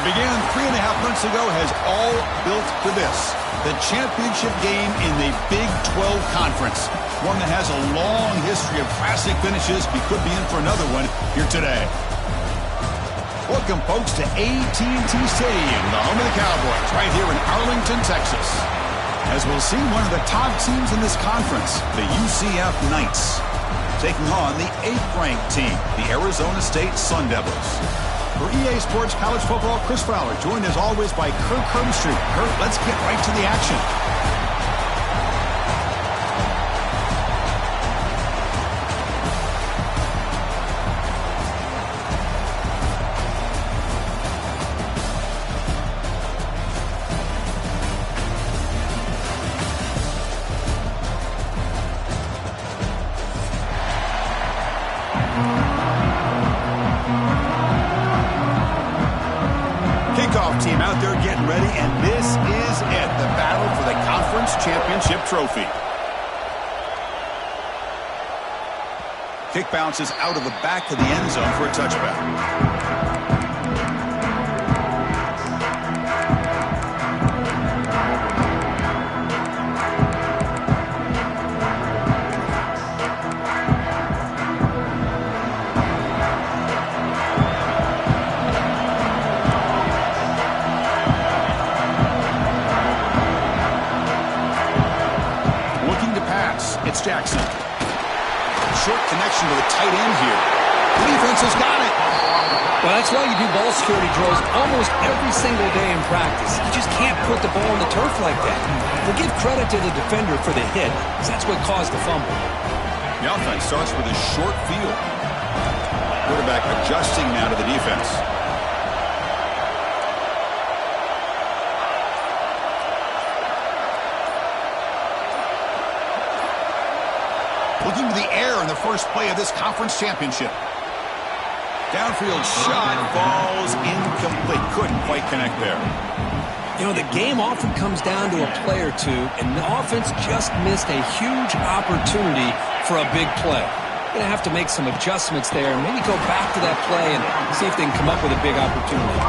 began 3.5 months ago has all built to this. The championship game in the Big 12 Conference. One that has a long history of classic finishes. We could be in for another one here today. Welcome, folks, to AT&T Stadium, the home of the Cowboys, right here in Arlington, Texas. As we'll see one of the top teams in this conference, the UCF Knights, taking on the 8th-ranked team, the Arizona State Sun Devils. For EA Sports College Football, Chris Fowler, joined as always by Kirk Herbstreit. Kirk, let's get right to the action. Team out there getting ready, and this is it, the battle for the conference championship trophy. Kick bounces out of the back of the end zone for a touchback. It's Jackson. Short connection to the tight end here. The defense has got it. Well, that's why you do ball security drills almost every single day in practice. You just can't put the ball on the turf like that. We'll give credit to the defender for the hit, because that's what caused the fumble. The offense starts with a short field. Quarterback adjusting now to the defense. Looking to the air in the first play of this conference championship. Downfield shot falls incomplete. Couldn't quite connect there. You know, the game often comes down to a play or two, and the offense just missed a huge opportunity for a big play. Going to have to make some adjustments there and maybe go back to that play and see if they can come up with a big opportunity.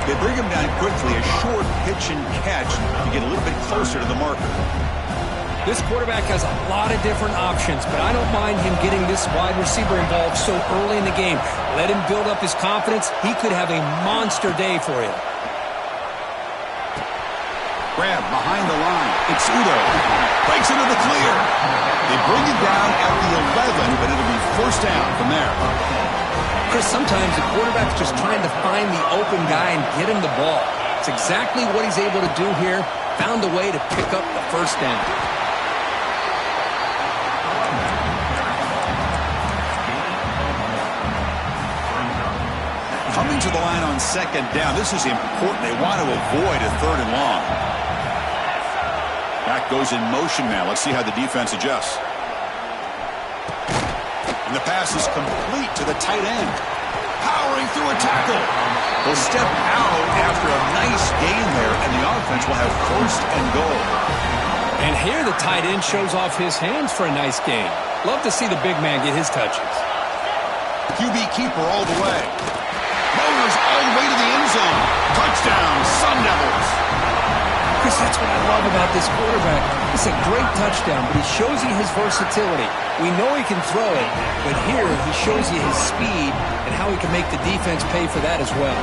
They bring him down quickly, a short pitch and catch to get a little bit closer to the marker. This quarterback has a lot of different options, but I don't mind him getting this wide receiver involved so early in the game. Let him build up his confidence. He could have a monster day for you. Grab behind the line. It's Udo. Breaks into the clear. They bring it down at the 11, but it'll be first down from there. Chris, sometimes the quarterback's just trying to find the open guy and get him the ball. It's exactly what he's able to do here. Found a way to pick up the first down. Coming to the line on second down. This is important. They want to avoid a 3rd and long. Back goes in motion now. Let's see how the defense adjusts. And the pass is complete to the tight end. Powering through a tackle. They'll step out after a nice gain there, and the offense will have 1st and goal. And here the tight end shows off his hands for a nice gain. Love to see the big man get his touches. QB keeper all the way. Motors all the way to the end zone. Touchdown, Sun Devils. Chris, that's what I love about this quarterback. It's a great touchdown, but he shows you his versatility. We know he can throw it, but here he shows you his speed and how he can make the defense pay for that as well.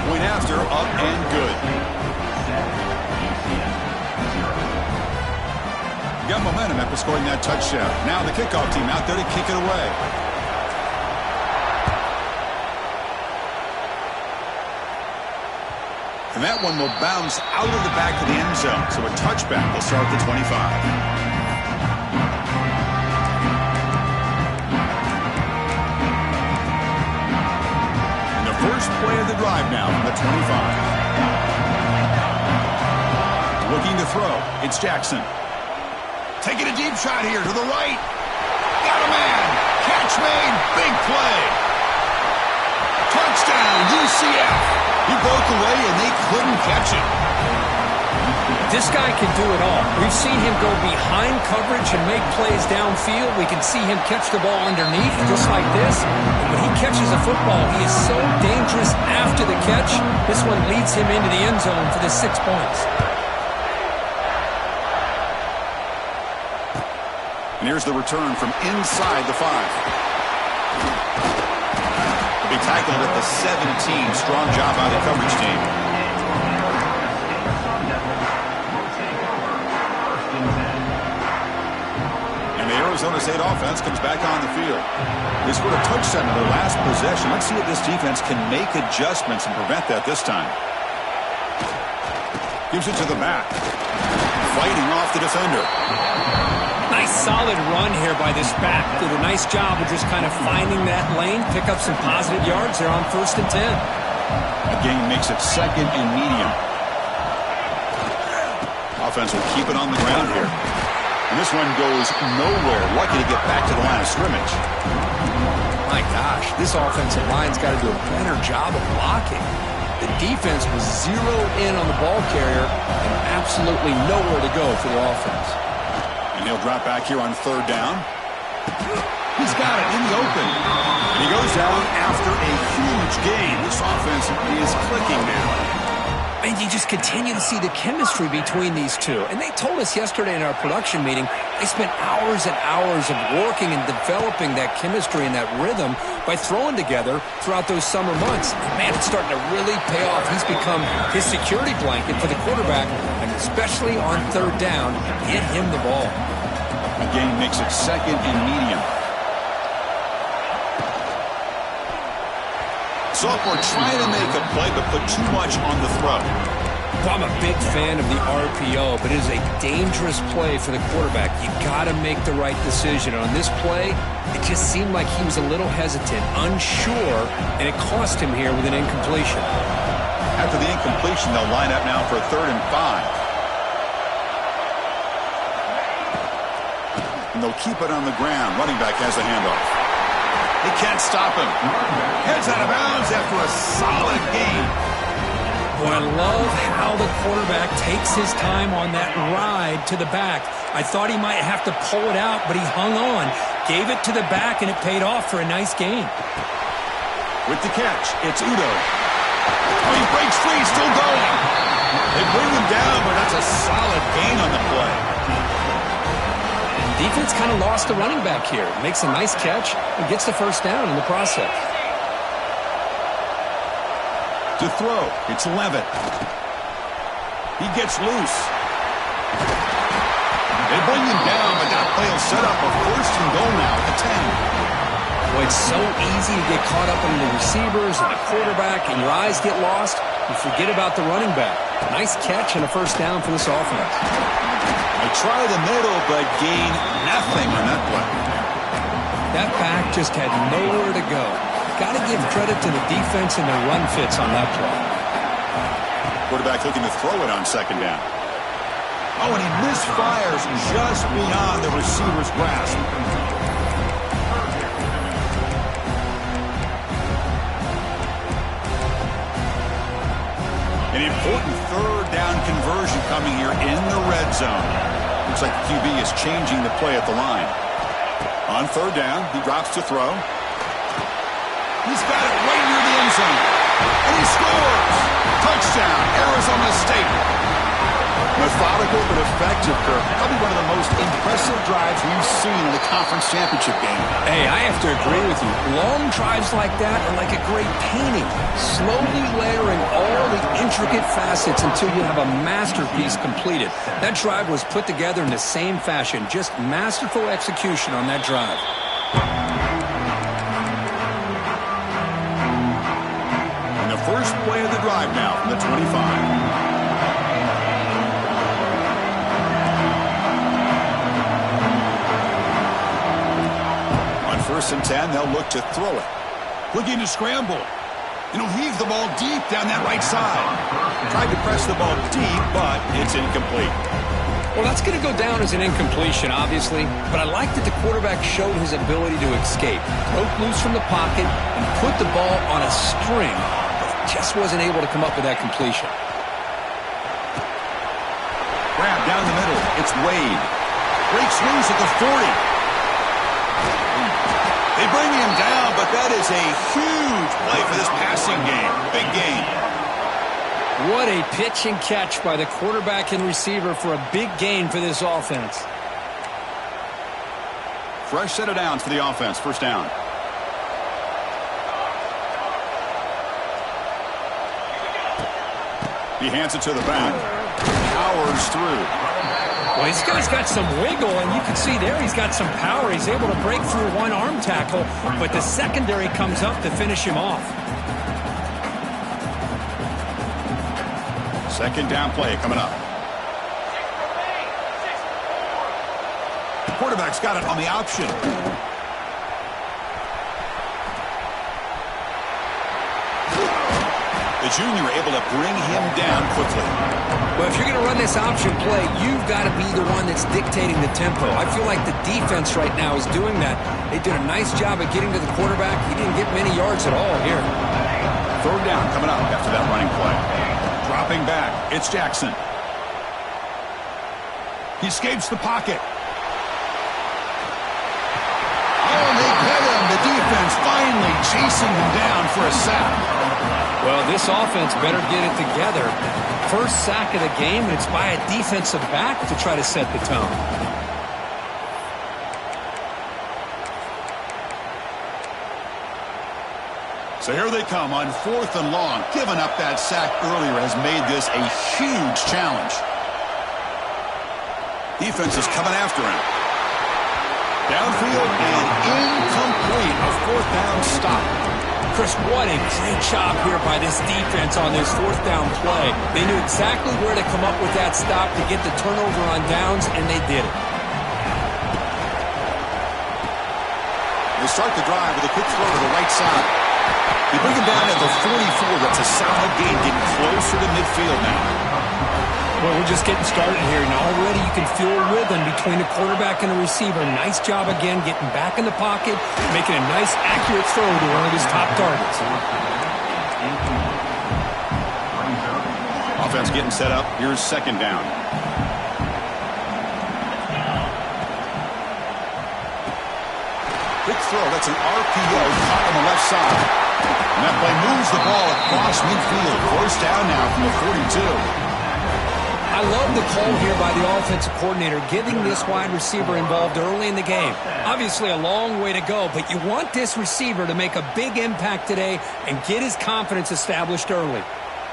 Point after, up and good. Got momentum after scoring that touchdown. Now the kickoff team out there to kick it away. And that one will bounce out of the back of the end zone. So a touchback will start at the 25. And the first play of the drive now from the 25. Looking to throw. It's Jackson. Taking a deep shot here to the right. Got a man. Catch made. Big play. Touchdown, UCF. He broke away, and they couldn't catch it. This guy can do it all. We've seen him go behind coverage and make plays downfield. We can see him catch the ball underneath, just like this. And when he catches a football, he is so dangerous after the catch. This one leads him into the end zone for the 6 points. And here's the return from inside the 5. He'll be tackled at the 17. Strong job by the coverage team. Arizona State offense comes back on the field. They scored a touchdown in their last possession. Let's see if this defense can make adjustments and prevent that this time. Gives it to the back. Fighting off the defender. Nice solid run here by this back. Did a nice job of just kind of finding that lane, pick up some positive yards there on 1st and 10. A gain makes it 2nd and medium. Offense will keep it on the ground here. And this one goes nowhere. Lucky to get back to the line of scrimmage. My gosh, this offensive line's got to do a better job of blocking. The defense was zeroed in on the ball carrier and absolutely nowhere to go for the offense. And he'll drop back here on 3rd down. He's got it in the open. And he goes down after a huge gain. This offense is clicking now. And you just continue to see the chemistry between these two. And they told us yesterday in our production meeting, they spent hours and hours of working and developing that chemistry and that rhythm by throwing together throughout those summer months. And man, it's starting to really pay off. He's become his security blanket for the quarterback, and especially on 3rd down, get him the ball. The gain makes it 2nd and medium. Sophomore trying to make a play, but put too much on the throw. Well, I'm a big fan of the RPO, but it is a dangerous play for the quarterback. You got to make the right decision. On this play, it just seemed like he was a little hesitant, unsure, and it cost him here with an incompletion. After the incompletion, they'll line up now for 3rd and 5. And they'll keep it on the ground. Running back has the handoff. They can't stop him. Heads out of bounds after a solid gain. Boy, I love how the quarterback takes his time on that ride to the back. I thought he might have to pull it out, but he hung on, gave it to the back, and it paid off for a nice gain. With the catch, it's Udo. Oh, he breaks free, still going. They bring him down, but that's a solid gain on the play. Defense kind of lost the running back here. Makes a nice catch and gets the 1st down in the process. To throw, it's Levitt. He gets loose. They bring him down, but that play will set up a 1st and goal now at the 10. Boy, it's so easy to get caught up in the receivers and the quarterback, and your eyes get lost. You forget about the running back. Nice catch and a 1st down for this offense. They try the middle, but gain nothing on that play. That back just had nowhere to go. Got to give credit to the defense and their run fits on that play. Quarterback looking to throw it on 2nd down. Oh, and he misfires just beyond the receiver's grasp. An important 3rd down conversion coming here in the red zone. Looks like the QB is changing the play at the line. On 3rd down, he drops to throw. He's got it right near the end zone. And he scores! Touchdown, Arizona State. Methodical but effective, Kirk. Probably one of the most impressive drives we've seen in a conference championship game. Hey, I have to agree with you. Long drives like that are like a great painting. Slowly layering all the intricate facets until you have a masterpiece completed. That drive was put together in the same fashion. Just masterful execution on that drive. And the first play of the drive now from the 25. 1st and 10, they'll look to throw it. Looking to scramble. And he'll heave the ball deep down that right side. Tried to press the ball deep, but it's incomplete. Well, that's going to go down as an incompletion, obviously. But I like that the quarterback showed his ability to escape. Broke loose from the pocket and put the ball on a string, but just wasn't able to come up with that completion. down the middle. It's Wade. Breaks loose at the 40. They bring him down, but that is a huge play for this passing game. Big game. What a pitch and catch by the quarterback and receiver for a big gain for this offense. Fresh set of downs for the offense. First down. He hands it to the back. Powers through. Well, this guy's got some wiggle, and you can see there he's got some power. He's able to break through one arm tackle, but the secondary comes up to finish him off. Second down play coming up. The quarterback's got it on the option. The junior able to bring him down quickly. Well, if you're going to run this option play, you've got to be the one that's dictating the tempo. I feel like the defense right now is doing that. They did a nice job of getting to the quarterback. He didn't get many yards at all here. Third down coming up after that running play. Dropping back, it's Jackson. He escapes the pocket. Oh, they get him. The defense finally chasing him down for a sack. Well, this offense better get it together. First sack of the game, and it's by a defensive back to try to set the tone. So here they come on 4th and long. Giving up that sack earlier has made this a huge challenge. Defense is coming after him. Downfield and incomplete. A 4th down stop. Chris, what a great job here by this defense on this 4th down play. They knew exactly where to come up with that stop to get the turnover on downs, and they did it. They start the drive with a quick throw to the right side. They bring him down at the 44. That's a solid gain, getting closer to midfield now. Well, we're just getting started here, and already you can feel a rhythm between the quarterback and the receiver. Nice job again getting back in the pocket, making a nice, accurate throw to one of his top targets. Offense getting set up. Here's second down. Quick throw. That's an RPO caught on the left side. And that play moves the ball across midfield. First down now from the 42. I love the call here by the offensive coordinator, getting this wide receiver involved early in the game. Obviously a long way to go, but you want this receiver to make a big impact today and get his confidence established early.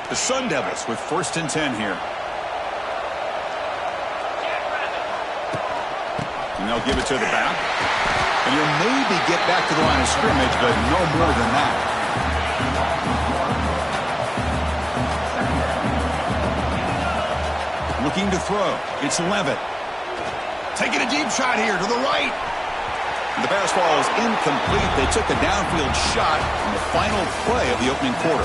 The Sun Devils with 1st and 10 here. And they'll give it to the back. And you'll maybe get back to the line of scrimmage, but no more than that. Looking to throw. It's Levitt. Taking a deep shot here to the right. The pass ball is incomplete. They took a downfield shot on the final play of the opening quarter.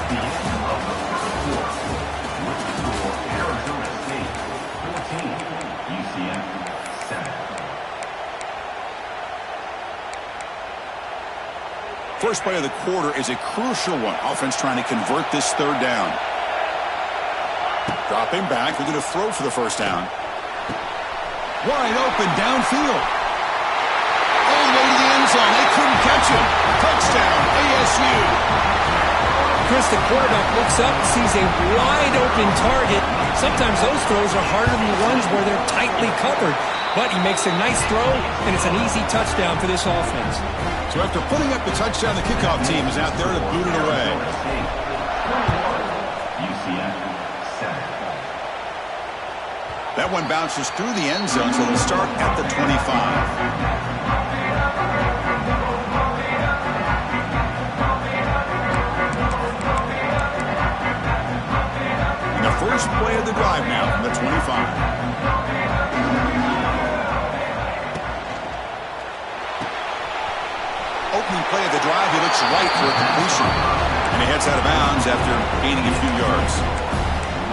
First play of the quarter is a crucial one. Offense trying to convert this third down. Dropping back, they're going to throw for the first down. Wide open downfield. All the way to the end zone. They couldn't catch him. Touchdown, ASU. Chris, the quarterback looks up, sees a wide open target. Sometimes those throws are harder than the ones where they're tightly covered. But he makes a nice throw, and it's an easy touchdown for this offense. So after putting up the touchdown, the kickoff team is out there to boot it away. That one bounces through the end zone, so they'll start at the 25. And the first play of the drive now from the 25. Opening play of the drive, he looks right for a completion. And he heads out of bounds after gaining a few yards.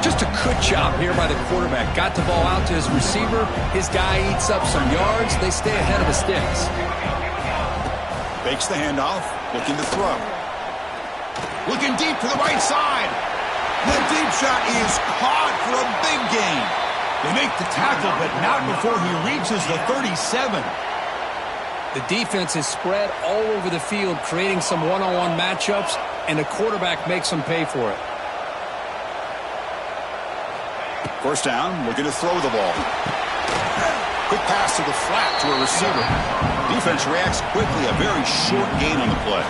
Just a good job here by the quarterback. Got the ball out to his receiver. His guy eats up some yards. They stay ahead of the sticks. Fakes the handoff. Looking to throw. Looking deep to the right side. The deep shot is caught for a big gain. They make the tackle, but not before he reaches the 37. The defense is spread all over the field, creating some one-on-one matchups, and the quarterback makes them pay for it. First down, looking to throw the ball. Quick pass to the flat to a receiver. Defense reacts quickly, a very short gain on the play.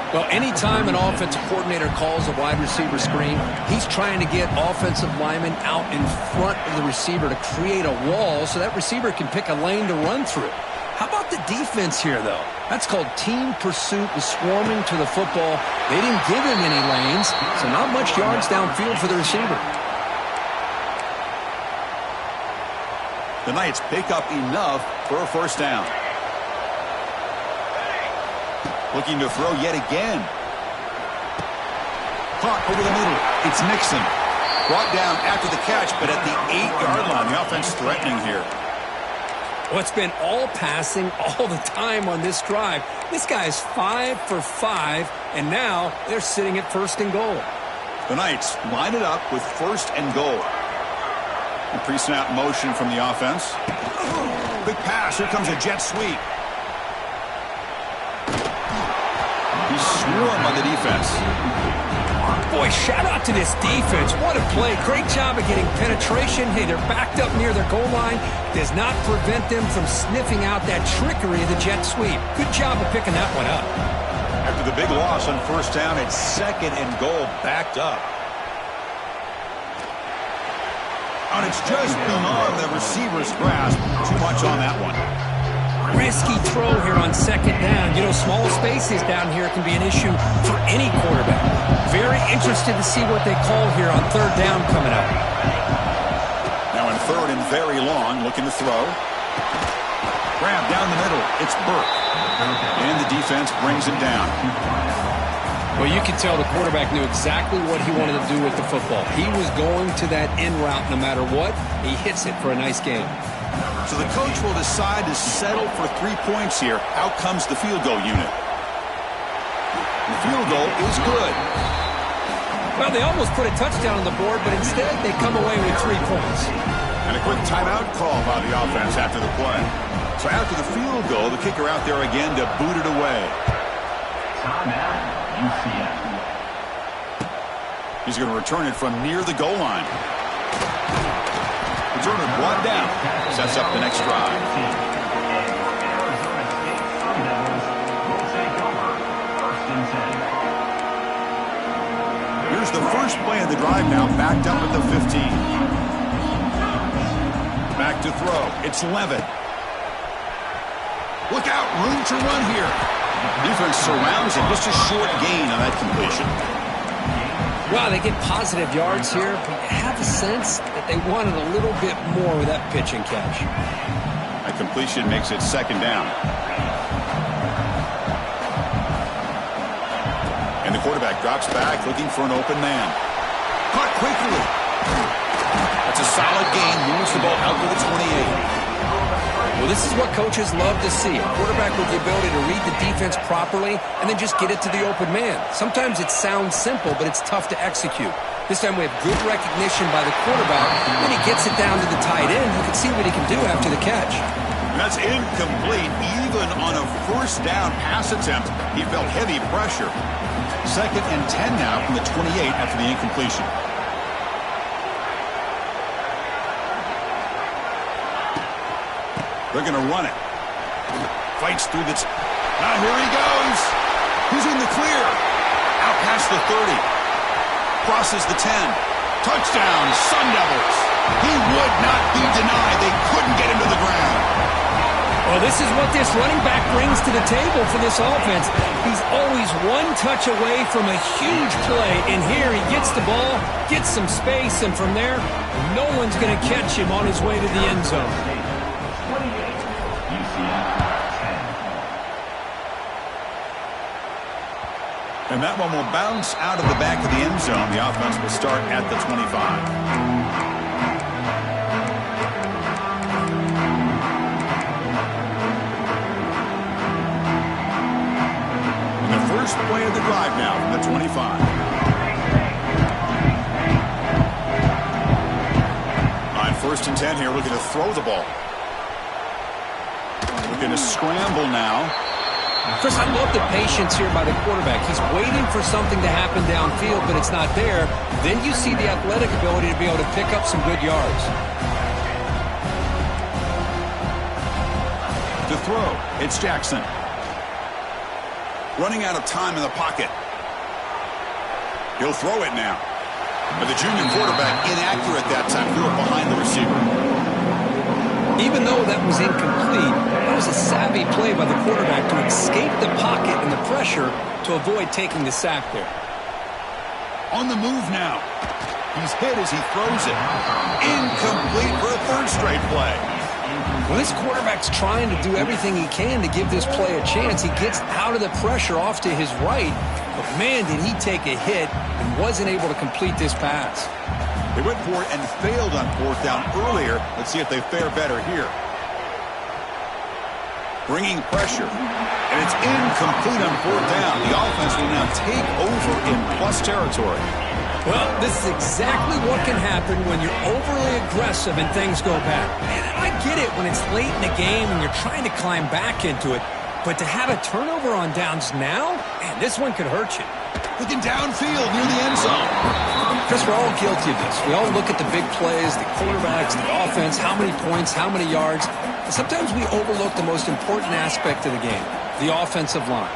Well, anytime an offensive coordinator calls a wide receiver screen, he's trying to get offensive linemen out in front of the receiver to create a wall so that receiver can pick a lane to run through. How about the defense here, though? That's called team pursuit and swarming to the football. They didn't give him any lanes, so not much yards downfield for the receiver. The Knights pick up enough for a first down. Looking to throw yet again. Caught over the middle. It's Nixon. Brought down after the catch, but at the 8-yard line. The offense threatening here. Well, it's been all passing all the time on this drive. This guy's 5 for 5, and now they're sitting at first and goal. The Knights line it up with first and goal. A pre-snap motion from the offense. Big pass. Here comes a jet sweep. He's swarmed by the defense. Boy, shout out to this defense. What a play. Great job of getting penetration. Hey, they're backed up near their goal line. Does not prevent them from sniffing out that trickery of the jet sweep. Good job of picking that one up. After the big loss on first down, it's second and goal, backed up. And it's just beyond the receiver's grasp. Too much on that one. Risky throw here on second down. You know, small spaces down here can be an issue for any quarterback. Very interested to see what they call here on third down coming up. Now in third and very long, looking to throw. Grab down the middle. It's Burke. And the defense brings it down. Well, you can tell the quarterback knew exactly what he wanted to do with the football. He was going to that in route no matter what. He hits it for a nice gain. So the coach will decide to settle for 3 points here. Out comes the field goal unit. The field goal is good. Well, they almost put a touchdown on the board, but instead they come away with 3 points. And a quick timeout call by the offense after the play. So after the field goal, the kicker out there again to boot it away. Timeout, UCF. He's going to return it from near the goal line. Returner brought down. Sets up the next drive. Here's the first play of the drive now, backed up at the 15. Back to throw. It's Levitt. Look out, room to run here. Defense surrounds him. Just a short gain on that completion. Wow, they get positive yards here, but you have a sense that they wanted a little bit more with that pitch and catch. That completion makes it second down. And the quarterback drops back, looking for an open man. Caught quickly. That's a solid gain. Moves the ball out to the 28. Well, this is what coaches love to see. A quarterback with the ability to read the defense properly and then just get it to the open man. Sometimes it sounds simple, but it's tough to execute. This time we have good recognition by the quarterback. When he gets it down to the tight end, you can see what he can do after the catch. That's incomplete. Even on a first down pass attempt, he felt heavy pressure. Second and 10 now from the 28 after the incompletion. They're going to run it. Fights through the... Now here he goes. He's in the clear. Out past the 30. Crosses the 10. Touchdown, Sun Devils. He would not be denied. They couldn't get him to the ground. Well, this is what this running back brings to the table for this offense. He's always one touch away from a huge play. And here he gets the ball, gets some space, and from there, no one's going to catch him on his way to the end zone. And that one will bounce out of the back of the end zone. The offense will start at the 25. And the first play of the drive now from the 25. first and 10 here, looking to throw the ball. Looking to scramble now. Chris, I love the patience here by the quarterback. He's waiting for something to happen downfield, but it's not there. Then you see the athletic ability to be able to pick up some good yards. To throw, it's Jackson. Running out of time in the pocket. He'll throw it now. But the junior quarterback inaccurate that time. Threw it behind the receiver. Even though that was incomplete, that was a savvy play by the quarterback to escape the pocket and the pressure to avoid taking the sack there. On the move now. He's hit as he throws it. Incomplete for a third straight play. Well, this quarterback's trying to do everything he can to give this play a chance. He gets out of the pressure off to his right, but man, did he take a hit and wasn't able to complete this pass. They went for it and failed on fourth down earlier. Let's see if they fare better here. Bringing pressure, and it's incomplete on fourth down. The offense will now take over in plus territory. Well, this is exactly what can happen when you're overly aggressive and things go bad. And I get it when it's late in the game and you're trying to climb back into it. But to have a turnover on downs now, man, this one could hurt you. Looking downfield near the end zone. Chris, we're all guilty of this. We all look at the big plays, the quarterbacks, the offense, how many points, how many yards. And sometimes we overlook the most important aspect of the game, the offensive line.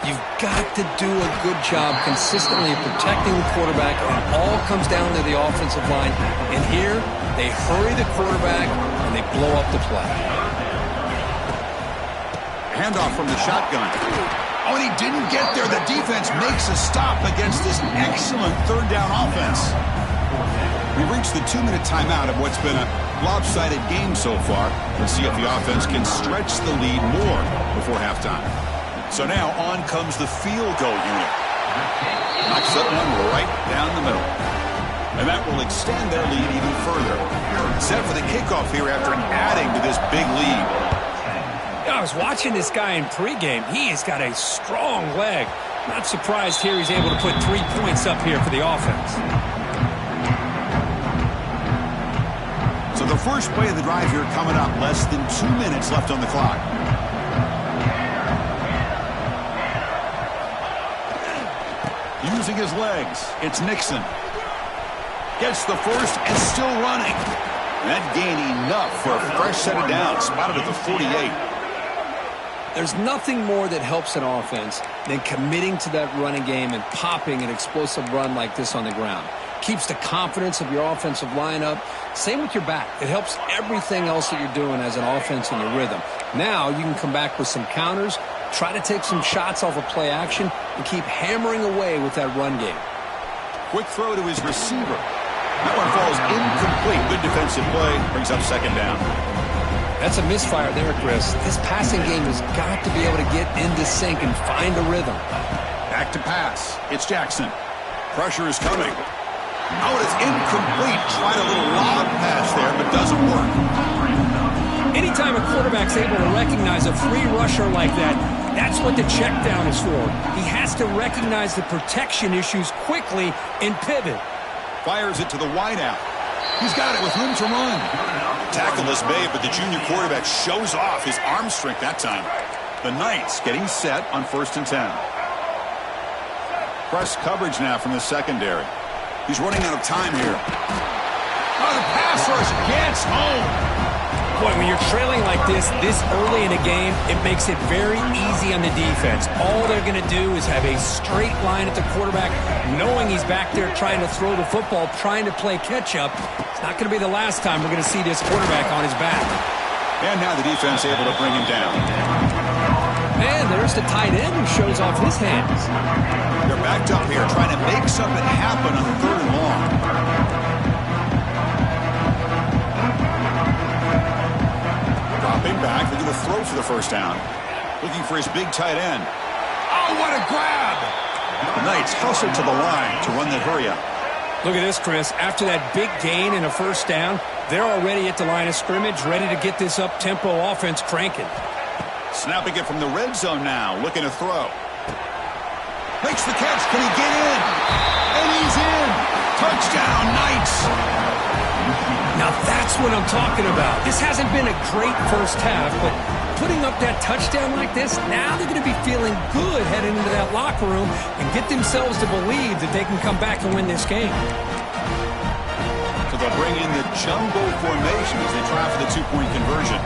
You've got to do a good job consistently protecting the quarterback, and it all comes down to the offensive line. And here, they hurry the quarterback, and they blow up the play. Handoff from the shotgun. Oh, and he didn't get there. The defense makes a stop against this excellent third down offense. We've reached the 2-minute timeout of what's been a lopsided game so far. Let's see if the offense can stretch the lead more before halftime. So now on comes the field goal unit. Knocks that one right down the middle. And that will extend their lead even further. Set for the kickoff here after adding to this big lead. I was watching this guy in pregame. He has got a strong leg. Not surprised here he's able to put 3 points up here for the offense. So the first play of the drive here coming up. Less than 2 minutes left on the clock. Using his legs, it's Nixon. Gets the first and still running. That gained enough for a fresh set of downs. Spotted at the 48. There's nothing more that helps an offense than committing to that running game and popping an explosive run like this on the ground. Keeps the confidence of your offensive lineup. Same with your back. It helps everything else that you're doing as an offense in your rhythm. Now you can come back with some counters, try to take some shots off of play action, and keep hammering away with that run game. Quick throw to his receiver. That one falls incomplete. Good defensive play. Brings up second down. That's a misfire there, Chris. This passing game has got to be able to get into sync and find a rhythm. Back to pass. It's Jackson. Pressure is coming. Oh, it's incomplete. Tried a little lob pass there, but doesn't work. Anytime a quarterback's able to recognize a free rusher like that, that's what the check down is for. He has to recognize the protection issues quickly and pivot. Fires it to the wideout. He's got it with room to run. Tackle is made, but the junior quarterback shows off his arm strength that time. The Knights getting set on 1st and 10. Press coverage now from the secondary. He's running out of time here. Oh, the pass rush gets home. Boy, when you're trailing like this early in a game, it makes it very easy on the defense. All they're going to do is have a straight line at the quarterback, knowing he's back there trying to throw the football, trying to play catch-up. It's not going to be the last time we're going to see this quarterback on his back. And now the defense able to bring him down. And there's the tight end who shows off his hands. They're backed up here trying to make something happen on 3rd and long. Dropping back, they're going to throw for the first down. Looking for his big tight end. Oh, what a grab! The Knights hustle to the line to run the hurry up. Look at this, Chris. After that big gain and a first down, they're already at the line of scrimmage, ready to get this up-tempo offense cranking. Snapping it from the red zone now, looking to throw. Makes the catch. Can he get in? And he's in. Touchdown, Knights. Now that's what I'm talking about. This hasn't been a great first half, but putting up that touchdown like this, now they're going to be feeling good heading into that locker room and get themselves to believe that they can come back and win this game. So they'll bring in the jumbo formation as they try for the two-point conversion.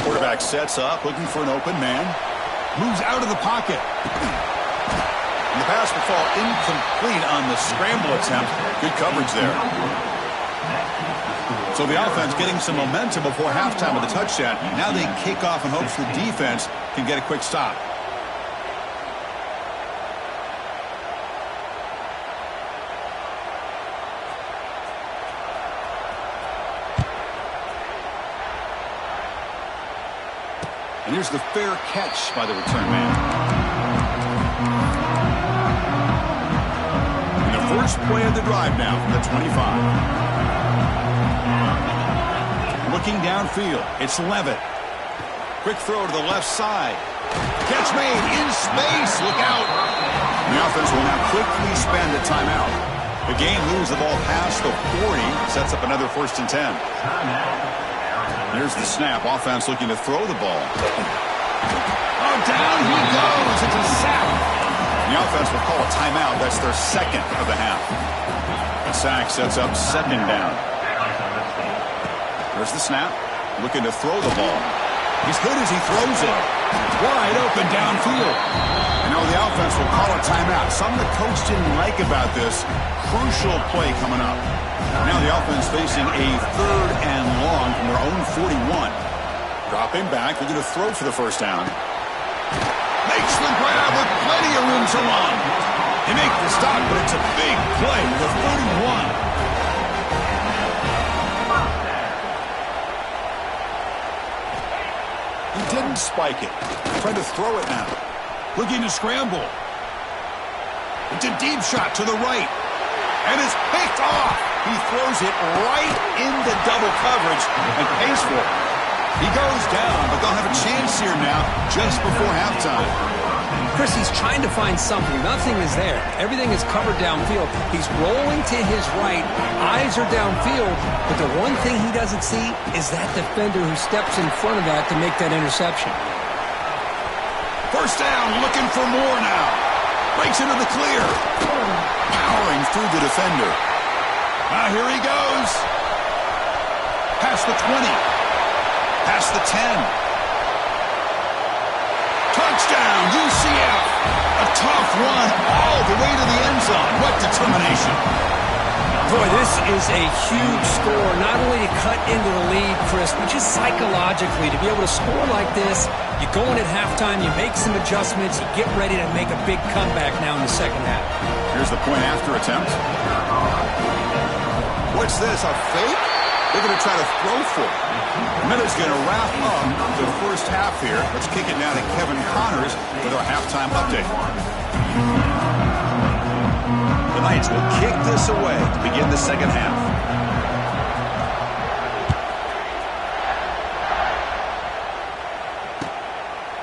Quarterback sets up, looking for an open man. Moves out of the pocket. And the pass will fall incomplete on the scramble attempt. Good coverage there. So the offense getting some momentum before halftime with a touchdown. Now they kick off in hopes the defense can get a quick stop. And here's the fair catch by the return man. And the first play of the drive now from the 25. Looking downfield, it's Levitt. Quick throw to the left side. Catch made in space. Look out. The offense will now quickly spend a timeout. The game moves the ball past the 40. Sets up another 1st and 10. Here's the snap. Offense looking to throw the ball. Oh, down he goes. It's a sack. The offense will call a timeout. That's their second of the half. The sack sets up 2nd down. There's the snap. Looking to throw the ball. He's good as he throws it. Wide open downfield. And now the offense will call a timeout. Something the coach didn't like about this. Crucial play coming up. Now the offense facing a 3rd and long from their own 41. Dropping back, looking to throw for the 1st down. Makes the grab with plenty of room to run. They make the stop, but it's a big play with a 31. He didn't spike it. Trying to throw it now. Looking to scramble. It's a deep shot to the right. And it's picked off. He throws it right into double coverage and pays for it. He goes down, but they'll have a chance here now just before halftime. Chris, he's trying to find something. Nothing is there. Everything is covered downfield. He's rolling to his right. Eyes are downfield. But the one thing he doesn't see is that defender who steps in front of that to make that interception. 1st down, looking for more now. Breaks into the clear. Powering through the defender. Now here he goes. Past the 20. Past the 10. Touchdown, UCF. A tough run all the way to the end zone. What determination. Boy, this is a huge score. Not only to cut into the lead, Chris, but just psychologically to be able to score like this. You go in at halftime, you make some adjustments, you get ready to make a big comeback now in the 2nd half. Here's the point after attempt. What's this, a fake? They're going to try to throw for it. Miller's going to wrap up the 1st half here. Let's kick it now to Kevin Connors with our halftime update. The Knights will kick this away to begin the 2nd half.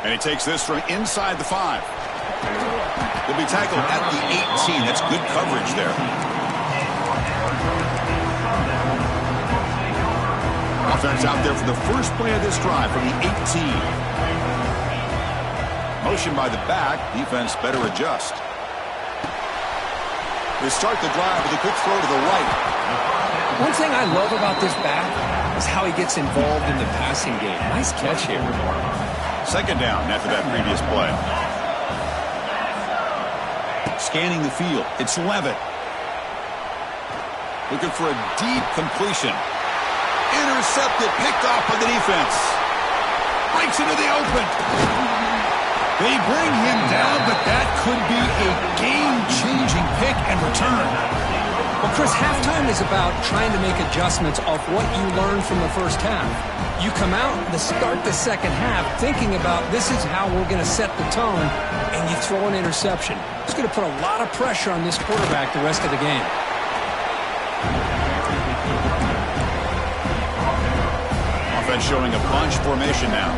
And he takes this from inside the 5. He'll be tackled at the 18. That's good coverage there. Offense out there for the first play of this drive from the 18. Motion by the back. Defense better adjust. They start the drive with a quick throw to the right. One thing I love about this back is how he gets involved in the passing game. Nice catch here. 2nd down after that previous play. Scanning the field. It's Levitt. Looking for a deep completion. Intercepted, picked off by the defense. Breaks into the open. They bring him down, but that could be a game-changing pick and return. Well, Chris, halftime is about trying to make adjustments off what you learned from the 1st half. You come out to start the 2nd half thinking about this is how we're going to set the tone, and you throw an interception. It's going to put a lot of pressure on this quarterback the rest of the game. Offense showing a bunch formation now.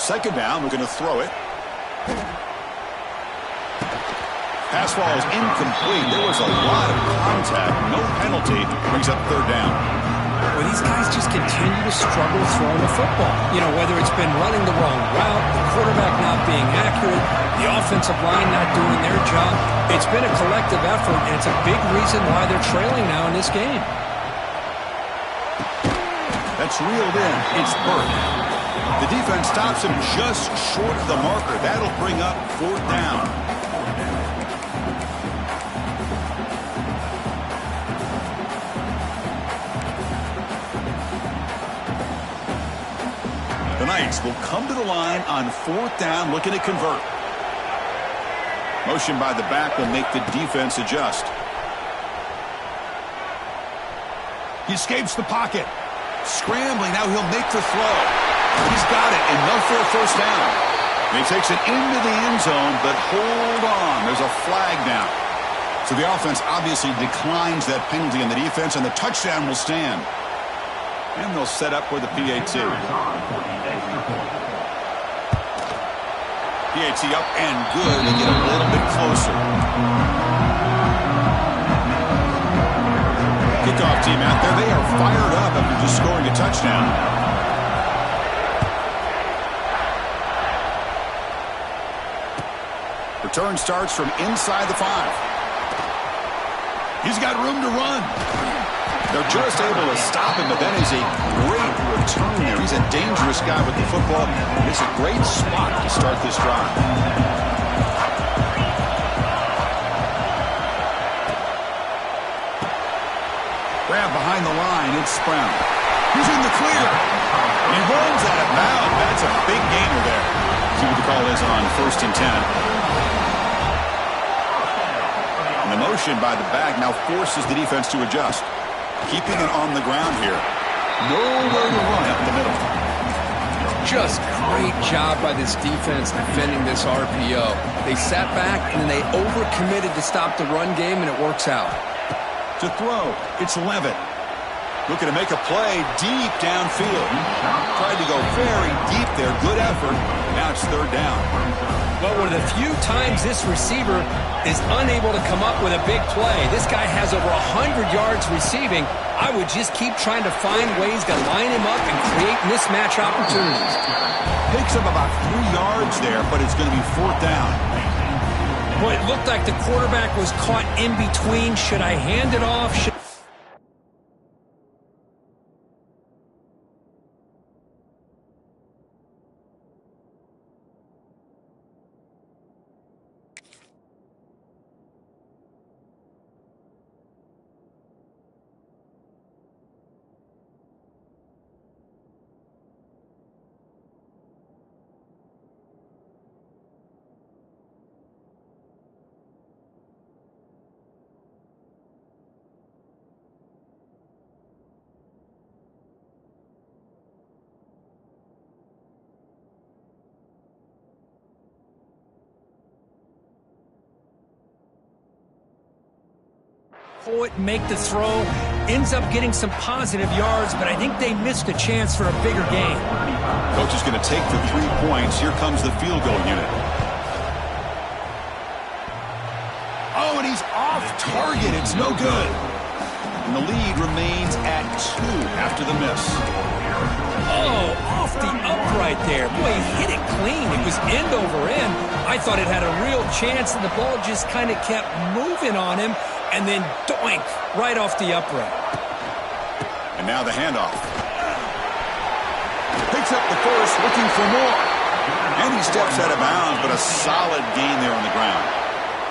Second down, we're going to throw it. Pass ball is incomplete. There was a lot of contact. No penalty. Brings up third down. Well, these guys just continue to struggle throwing the football. You know, whether it's been running the wrong route, the quarterback not being accurate, the offensive line not doing their job. It's been a collective effort, and it's a big reason why they're trailing now in this game. That's reeled in. It's Burke. The defense stops him just short of the marker. That'll bring up fourth down. The Knights will come to the line on fourth down, looking to convert. Motion by the back will make the defense adjust. He escapes the pocket. Scrambling, now he'll make the throw. He's got it, enough for a first down. And he takes it into the end zone, but hold on, there's a flag down. So the offense obviously declines that penalty, and the defense and the touchdown will stand. And they'll set up for the PAT. PAT up and good to get a little bit closer. Kickoff team out there. They are fired up after just scoring a touchdown. Return starts from inside the 5. He's got room to run. They're just able to stop him, but that is a great return there. He's a dangerous guy with the football. It's a great spot to start this drive. Grab behind the line. It's Brown. He's in the clear. He rolls out of bounds. That's a big gainer there. See what the call is on 1st and 10. And the motion by the back now forces the defense to adjust. Keeping it on the ground here. Nowhere to run up the middle. Just great job by this defense defending this RPO. They sat back and then they overcommitted to stop the run game, and it works out. To throw, it's Levitt. Looking to make a play deep downfield. Tried to go very deep there. Good effort. Now it's third down. Well, one of the few times this receiver is unable to come up with a big play. This guy has over 100 yards receiving. I would just keep trying to find ways to line him up and create mismatch opportunities. Picks up about 3 yards there, but it's going to be fourth down. Boy, it looked like the quarterback was caught in between. Should I hand it off? It, make the throw, ends up getting some positive yards, but I think they missed a chance for a bigger gain. Coach is going to take the 3 points. Here comes the field goal unit. Oh, and he's off target. It's no good. And the lead remains at 2 after the miss. Oh, off the upright there. Boy, he hit it clean. It was end over end. I thought it had a real chance, and the ball just kind of kept moving on him. And then doink, right off the upright. And now the handoff. Picks up the first, looking for more. And he steps out of bounds, but a solid gain there on the ground.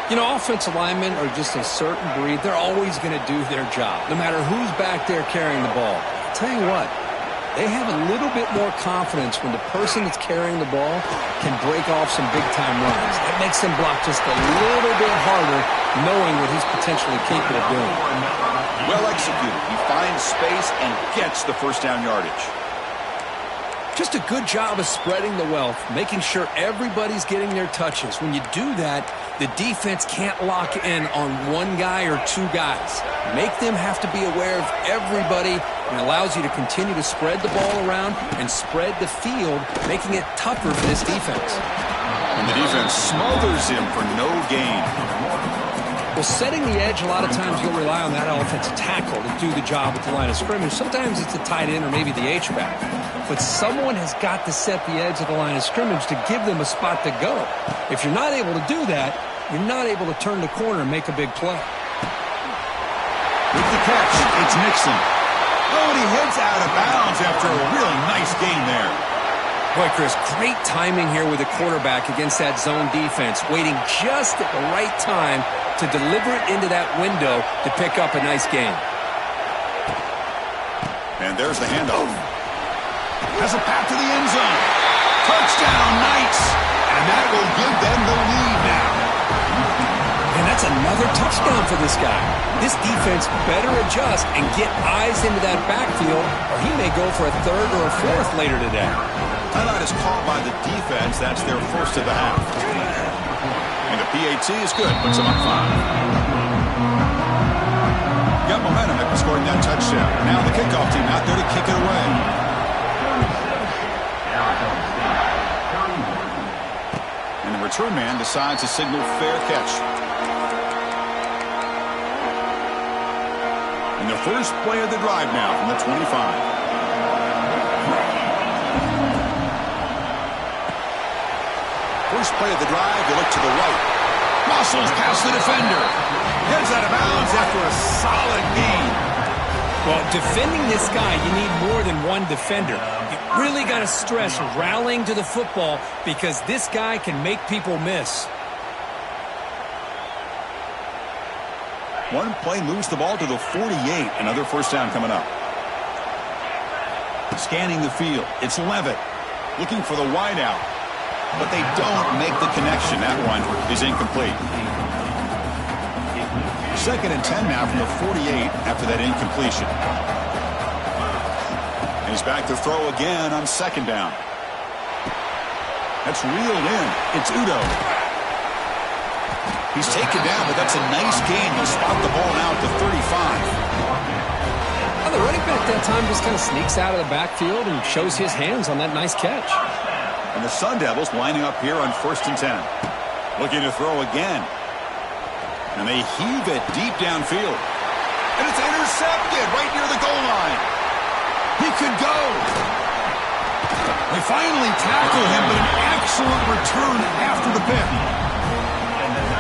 You know, offensive linemen are just a certain breed. They're always going to do their job, no matter who's back there carrying the ball. I'll tell you what, they have a little bit more confidence when the person that's carrying the ball can break off some big-time runs. That makes them block just a little bit harder, knowing what he's potentially capable of doing. Well executed. He finds space and gets the first down yardage. Just a good job of spreading the wealth, making sure everybody's getting their touches. When you do that, the defense can't lock in on one guy or two guys. Make them have to be aware of everybody, and allows you to continue to spread the ball around and spread the field, making it tougher for this defense. And the defense smothers him for no gain. Well, setting the edge, a lot of times you'll rely on that offensive tackle to do the job at the line of scrimmage. Sometimes it's a tight end or maybe the H-back. But someone has got to set the edge of the line of scrimmage to give them a spot to go. If you're not able to do that, you're not able to turn the corner and make a big play. With the catch, it's Nixon. Oh, and he heads out of bounds after a really nice gain there. Boy, Chris, great timing here with the quarterback against that zone defense, waiting just at the right time to deliver it into that window to pick up a nice gain. And there's the handoff. Has a path to the end zone. Touchdown, Knights. And that will give them the lead now. And that's another touchdown for this guy. This defense better adjust and get eyes into that backfield, or he may go for a third or a fourth later today. Timeout is called by the defense. That's their first of the half. And the PAT is good. Puts them up 5. Got momentum after scoring that touchdown. Now the kickoff team out there to kick it away. And the return man decides to signal fair catch. And the first play of the drive now from the 25. First play of the drive, you look to the right. Muscles past the defender. Heads out of bounds after a solid gain. Well, defending this guy, you need more than one defender. You really got to stress rallying to the football because this guy can make people miss. One play moves the ball to the 48. Another first down coming up. Scanning the field. It's Levitt looking for the wideout. But they don't make the connection. That one is incomplete. 2nd and 10 now from the 48 after that incompletion. And he's back to throw again on 2nd down. That's reeled in. It's Udo. He's taken down, but that's a nice gain. He'll spot the ball now at the 35. Well, the running back that time just kind of sneaks out of the backfield and shows his hands on that nice catch. And the Sun Devils lining up here on 1st and 10. Looking to throw again. And they heave it deep downfield. And it's intercepted right near the goal line. He could go. They finally tackle him, but an excellent return after the pick.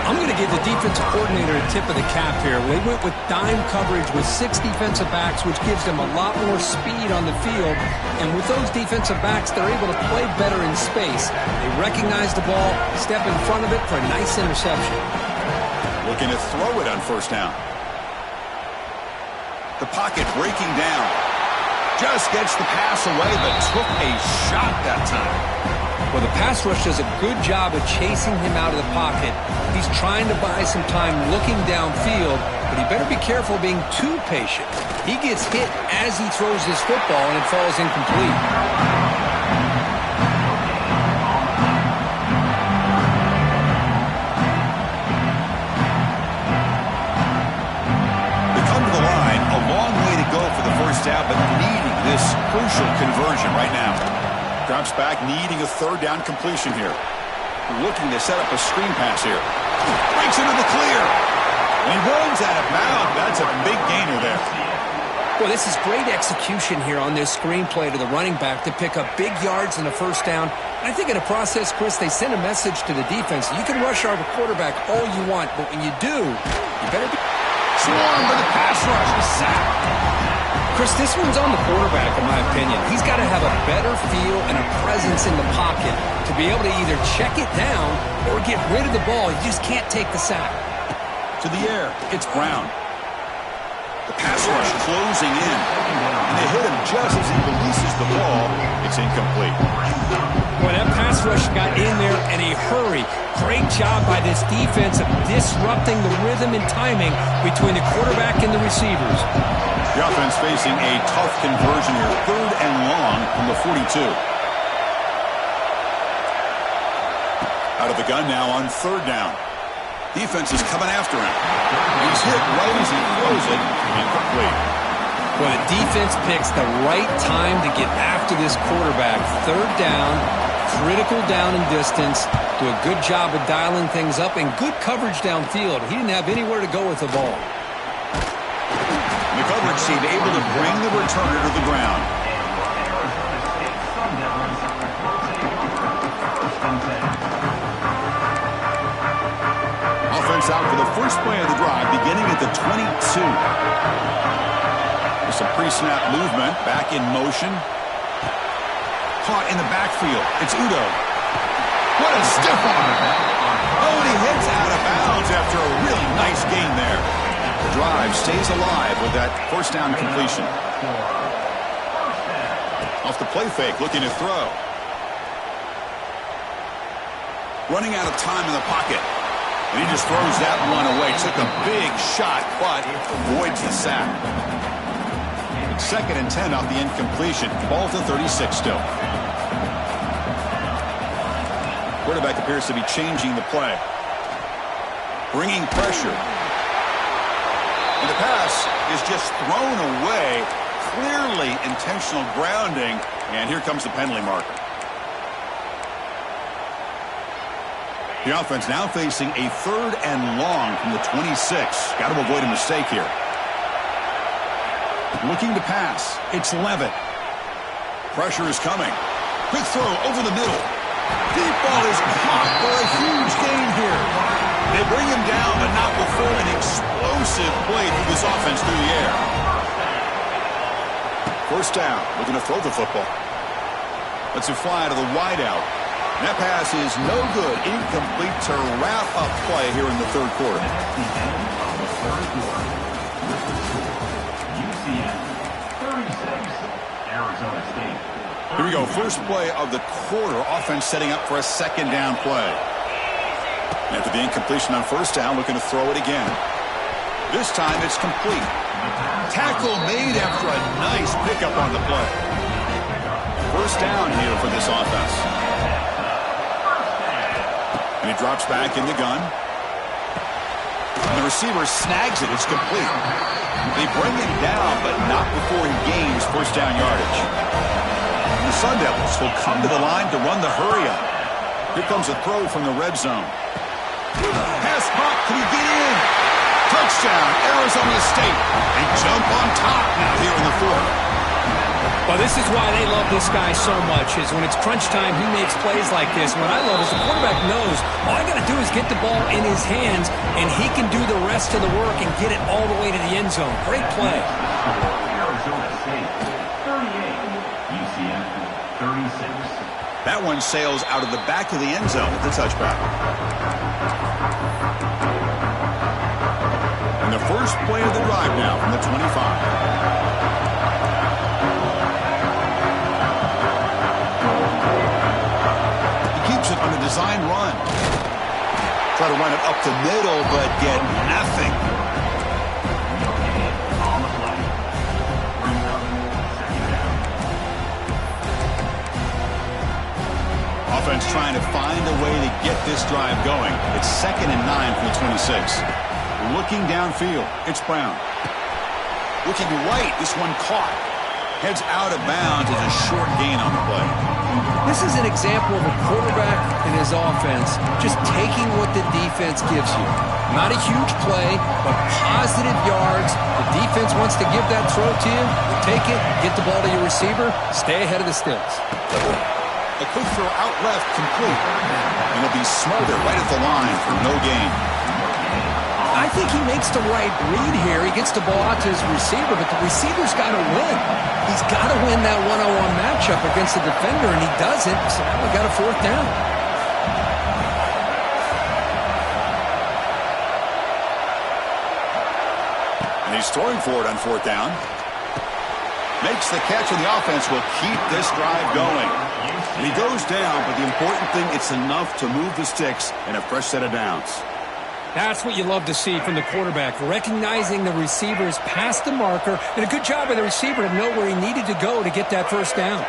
I'm going to give the defensive coordinator a tip of the cap here. They went with dime coverage with 6 defensive backs, which gives them a lot more speed on the field. And with those defensive backs, they're able to play better in space. They recognize the ball, step in front of it for a nice interception. Looking to throw it on 1st down. The pocket breaking down. Just gets the pass away, but took a shot that time. Well, the pass rush does a good job of chasing him out of the pocket. He's trying to buy some time looking downfield, but he better be careful being too patient. He gets hit as he throws this football, and it falls incomplete. They come to the line, a long way to go for the first down, but needing this crucial conversion right now. Drops back, needing a 3rd down completion here. Looking to set up a screen pass here. Breaks into the clear. And he runs out of bounds. That's a big gainer there. Well, this is great execution here on this screen play to the running back to pick up big yards in the first down. I think in the process, Chris, they send a message to the defense. You can rush our quarterback all you want, but when you do, you better be... Swarmed by the pass rush. The sack. Chris, this one's on the quarterback, in my opinion. He's got to have a better feel and a presence in the pocket to be able to either check it down or get rid of the ball. You just can't take the sack. To the air, it's Brown. The pass rush closing in. And they hit him just as he releases the ball. It's incomplete. Well, that pass rush got in there in a hurry. Great job by this defense of disrupting the rhythm and timing between the quarterback and the receivers. The offense facing a tough conversion here. 3rd and long from the 42. Out of the gun now on third down. Defense is coming after him. He's hit right as he throws it. Incomplete. Well, the defense picks the right time to get after this quarterback. Third down, critical down and distance. Do a good job of dialing things up and good coverage downfield. He didn't have anywhere to go with the ball. The coverage team able to bring the returner to the ground. Offense out for the first play of the drive, beginning at the 22. With some pre-snap movement, back in motion. Caught in the backfield. It's Udo. What a stiff arm. Oh, and he hits out of bounds after a really nice gain there. The drive stays alive with that first down completion. Off the play fake, looking to throw. Running out of time in the pocket. And he just throws that one away. Took a big shot, but avoids the sack. It's 2nd and 10 off the incompletion. Ball to 36 still. Quarterback appears to be changing the play. Bringing pressure. And the pass is just thrown away. Clearly intentional grounding. And here comes the penalty marker. The offense now facing a 3rd and long from the 26. Got to avoid a mistake here. Looking to pass. It's Levitt. Pressure is coming. Quick throw over the middle. Deep ball is caught for a huge gain here. They bring him down, but not before an explosive play through this offense through the air. First down. Looking to throw the football. Lets it fly to the wideout. That pass is no good. Incomplete to wrap up play here in the third quarter. Here we go. First play of the quarter. Offense setting up for a 2nd down play. After the incompletion on first down, looking to throw it again. This time it's complete. Tackle made after a nice pickup on the play. First down here for this offense. And he drops back in the gun. And the receiver snags it. It's complete. They bring him down, but not before he gains first down yardage. And the Sun Devils will come to the line to run the hurry-up. Here comes a throw from the red zone. Pass pop. Can he get in? Touchdown, Arizona State. They jump on top now here in the fourth. Well, this is why they love this guy so much, is when it's crunch time, he makes plays like this. What I love is the quarterback knows all I got to do is get the ball in his hands, and he can do the rest of the work and get it all the way to the end zone. Great play. Arizona State, 38. UCF, 36. That one sails out of the back of the end zone with the touchback. And the first play of the drive now from the 25. On a design run. Try to run it up the middle, but get nothing. Offense trying to find a way to get this drive going. It's 2nd and 9 from the 26. Looking downfield. It's Brown. Looking right. This one caught. Heads out of bounds as a short gain on the play. This is an example of a quarterback and his offense just taking what the defense gives you. Not a huge play, but positive yards. The defense wants to give that throw to you. Take it, get the ball to your receiver, stay ahead of the sticks. A quick throw out left, complete. And it'll be smothered right at the line for no gain. I think he makes the right read here. He gets the ball out to his receiver, but the receiver's got to win. He's got to win that one-on-one matchup against the defender, and he doesn't, so now we got a 4th down. And he's throwing for it on 4th down. Makes the catch, and the offense will keep this drive going. And he goes down, but the important thing, it's enough to move the sticks and a fresh set of downs. That's what you love to see from the quarterback, recognizing the receiver's past the marker, and a good job by the receiver to know where he needed to go to get that first down.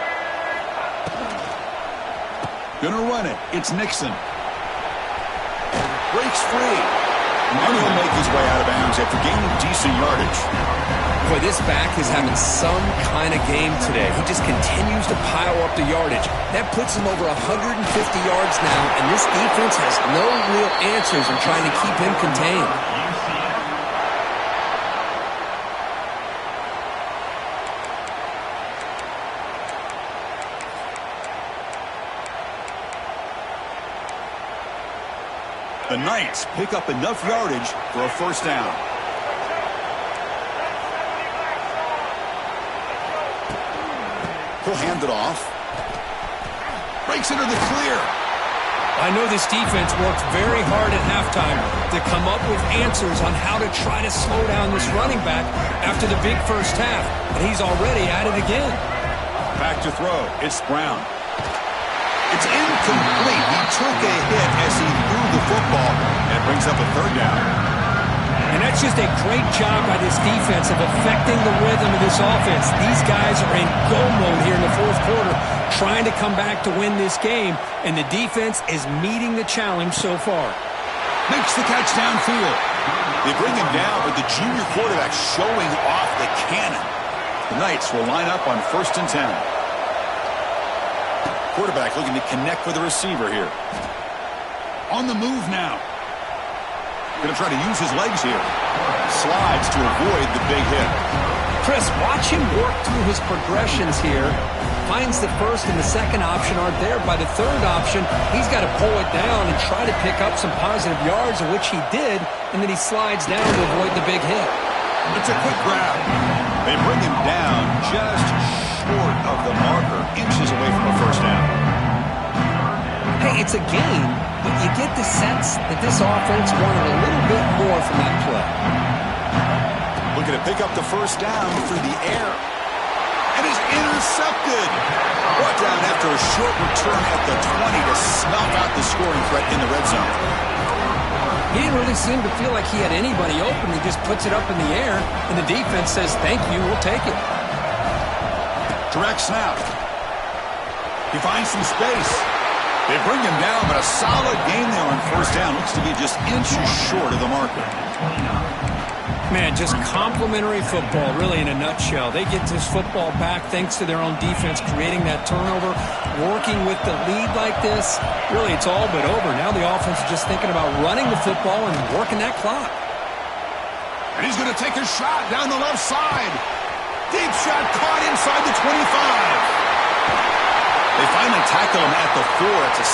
Gonna run it. It's Nixon. breaks free. And he'll make his way out of bounds after gaining decent yardage. Boy, this back is having some kind of game today. He just continues to pile up the yardage. That puts him over 150 yards now, and this defense has no real answers in trying to keep him contained. The Knights pick up enough yardage for a first down. He'll hand it off. Breaks into the clear. I know this defense worked very hard at halftime to come up with answers on how to try to slow down this running back after the big first half, and he's already at it again. Back to throw. It's Brown. It's incomplete. He took a hit as he threw the football, and it brings up a third down. And that's just a great job by this defense of affecting the rhythm of this offense. These guys are in go mode here in the fourth quarter, trying to come back to win this game, and the defense is meeting the challenge so far. Makes the catch downfield. They bring him down, but the junior quarterback showing off the cannon. The Knights will line up on 1st and 10. Quarterback looking to connect with the receiver here. On the move now. Going to try to use his legs here. Slides to avoid the big hit. Chris, watch him work through his progressions here. Finds the first and the second option aren't there. By the third option, he's got to pull it down and try to pick up some positive yards, of which he did, and then he slides down to avoid the big hit. It's a quick grab. They bring him down just short of the marker, inches away from a first down. Hey, it's a game, but you get the sense that this offense wanted a little bit more from that play. Looking to pick up the first down through the air. And is intercepted. Brought down after a short return at the 20 to snuff out the scoring threat in the red zone. He didn't really seem to feel like he had anybody open. He just puts it up in the air, and the defense says, thank you, we'll take it. Direct snap. He finds some space. They bring him down, but a solid game there on first down. Looks to be just inches short of the marker. Man, just complimentary football, really, in a nutshell. They get this football back thanks to their own defense, creating that turnover, working with the lead like this. Really, it's all but over. Now the offense is just thinking about running the football and working that clock. And he's going to take a shot down the left side. Deep shot caught inside the 25. They finally tackle him at the 4. It's a